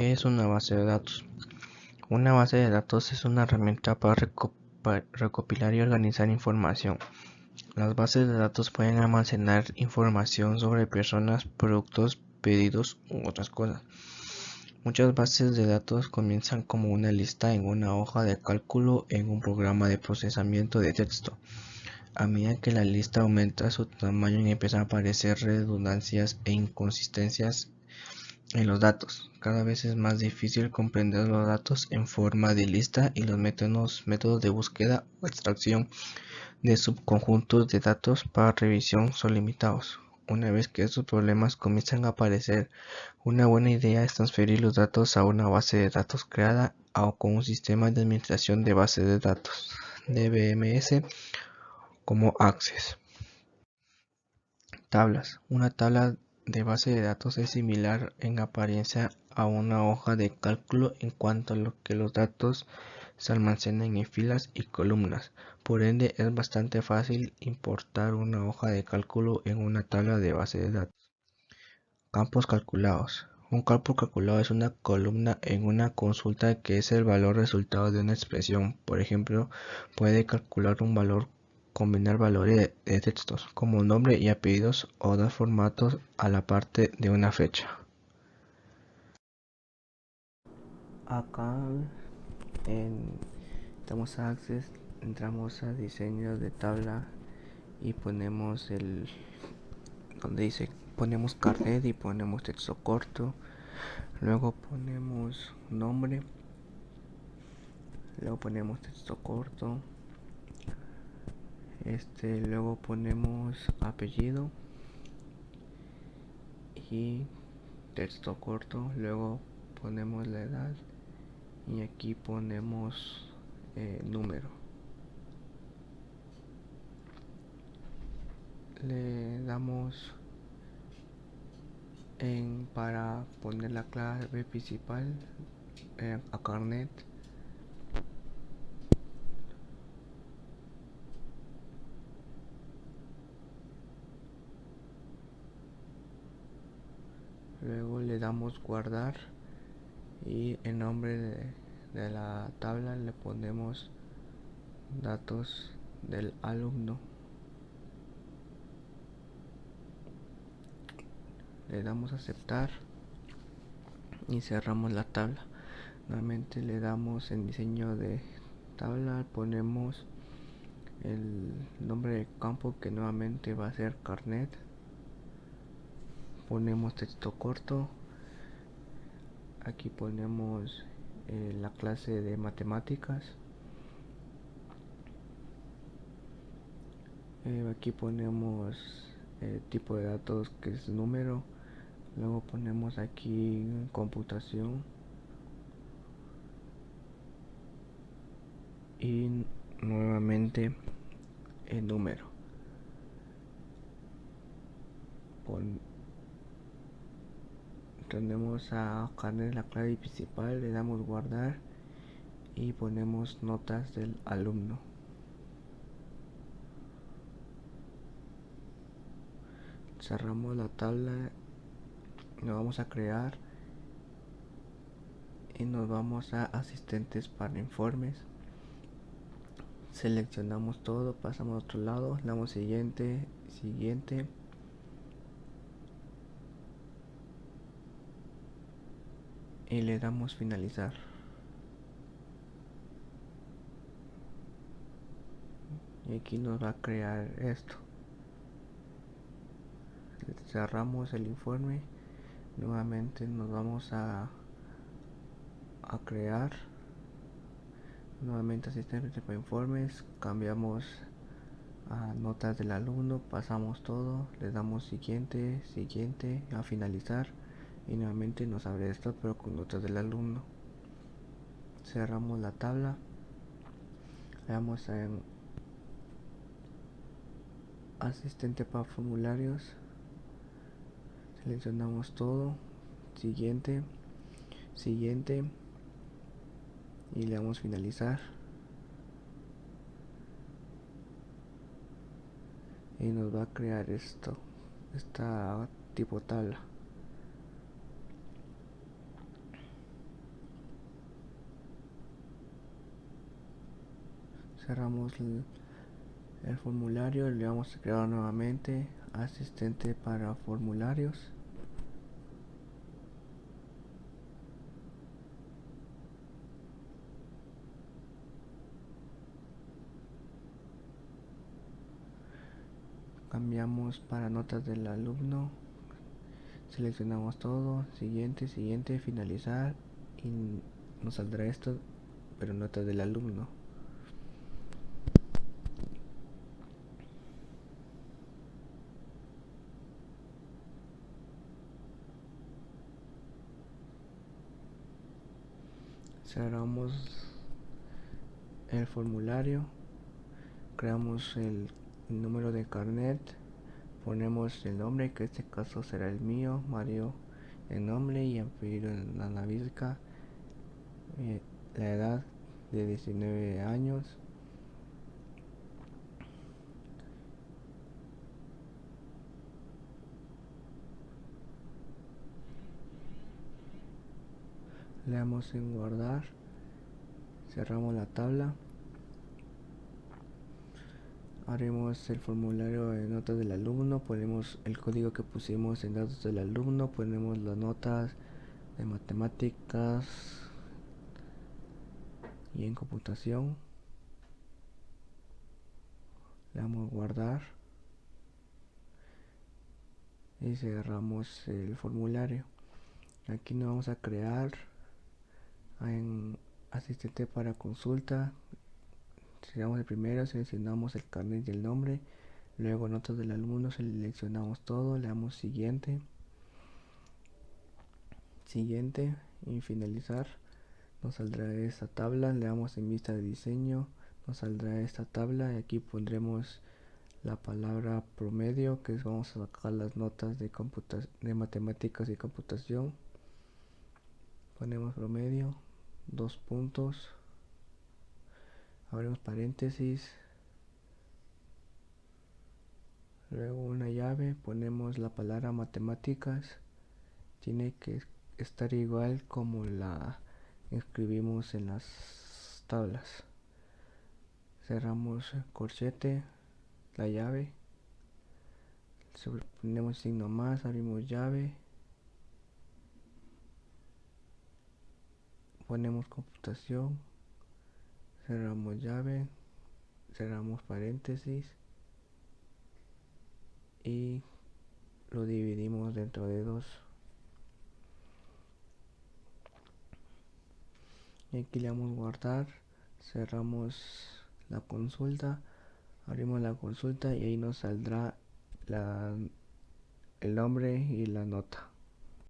¿Qué es una base de datos? Una base de datos es una herramienta para recopilar y organizar información. Las bases de datos pueden almacenar información sobre personas, productos, pedidos u otras cosas. Muchas bases de datos comienzan como una lista en una hoja de cálculo en un programa de procesamiento de texto. A medida que la lista aumenta su tamaño y empiezan a aparecer redundancias e inconsistencias en los datos. Cada vez es más difícil comprender los datos en forma de lista y los métodos de búsqueda o extracción de subconjuntos de datos para revisión son limitados. Una vez que estos problemas comienzan a aparecer, una buena idea es transferir los datos a una base de datos creada o con un sistema de administración de bases de datos, DBMS, como Access. Tablas. Una tabla de base de datos es similar en apariencia a una hoja de cálculo en cuanto a lo que los datos se almacenan en filas y columnas. Por ende, es bastante fácil importar una hoja de cálculo en una tabla de base de datos. Campos calculados. Un campo calculado es una columna en una consulta que es el valor resultado de una expresión. Por ejemplo, puede calcular un valor, combinar valores de textos como nombre y apellidos o dar formatos a la parte de una fecha. Acá en damos a Access, entramos a diseño de tabla y ponemos donde dice ponemos carnet y ponemos texto corto. Luego ponemos nombre, luego ponemos texto corto, luego ponemos apellido y texto corto, luego ponemos la edad y aquí ponemos número. Le damos para poner la clave principal a carnet. Luego le damos guardar y en nombre de la tabla le ponemos datos del alumno. Le damos a aceptar y cerramos la tabla. Nuevamente le damos en diseño de tabla, ponemos el nombre de campo que nuevamente va a ser carnet. Ponemos texto corto. Aquí ponemos la clase de matemáticas. Aquí ponemos tipo de datos que es número. Luego ponemos aquí computación. Y nuevamente el número. Tenemos a carnet la clave principal, le damos guardar y ponemos notas del alumno. Cerramos la tabla, lo vamos a crear y nos vamos a asistentes para informes. Seleccionamos todo, pasamos a otro lado, le damos siguiente, siguiente. Y le damos finalizar. Y aquí nos va a crear esto. Cerramos el informe. Nuevamente nos vamos a crear. Nuevamente asistente para informes. Cambiamos a notas del alumno. Pasamos todo. Le damos siguiente, siguiente, a finalizar. Y nuevamente nos abre esto pero con notas del alumno. Cerramos la tabla. Le damos en asistente para formularios. Seleccionamos todo, siguiente, siguiente y le damos finalizar y nos va a crear esta tipo tabla. Cerramos el formulario y le vamos a crear nuevamente asistente para formularios. Cambiamos para notas del alumno, seleccionamos todo, siguiente, finalizar, y nos saldrá esto, pero notas del alumno. Cerramos el formulario, creamos el número de carnet, ponemos el nombre, que en este caso será el mío, Mario, el nombre y apellido en la navisca, la edad de 19 años. Le damos en guardar, cerramos la tabla, haremos el formulario de notas del alumno, ponemos el código que pusimos en datos del alumno, ponemos las notas de matemáticas y en computación, le damos guardar y cerramos el formulario. Aquí nos vamos a crear en asistente para consulta. Seleccionamos el primero, seleccionamos el carnet y el nombre, luego notas del alumno, seleccionamos todo, le damos siguiente y finalizar. Nos saldrá esta tabla, le damos en vista de diseño, nos saldrá esta tabla y aquí pondremos la palabra promedio, que es, vamos a sacar las notas de matemáticas y computación. Ponemos promedio, 2 puntos, abrimos paréntesis, luego una llave, ponemos la palabra matemáticas, tiene que estar igual como la escribimos en las tablas. Cerramos el corchete, la llave, ponemos signo más, abrimos llave, ponemos computación, cerramos llave, cerramos paréntesis y lo dividimos dentro de 2. Y aquí le damos guardar, cerramos la consulta, abrimos la consulta y ahí nos saldrá el nombre y la nota.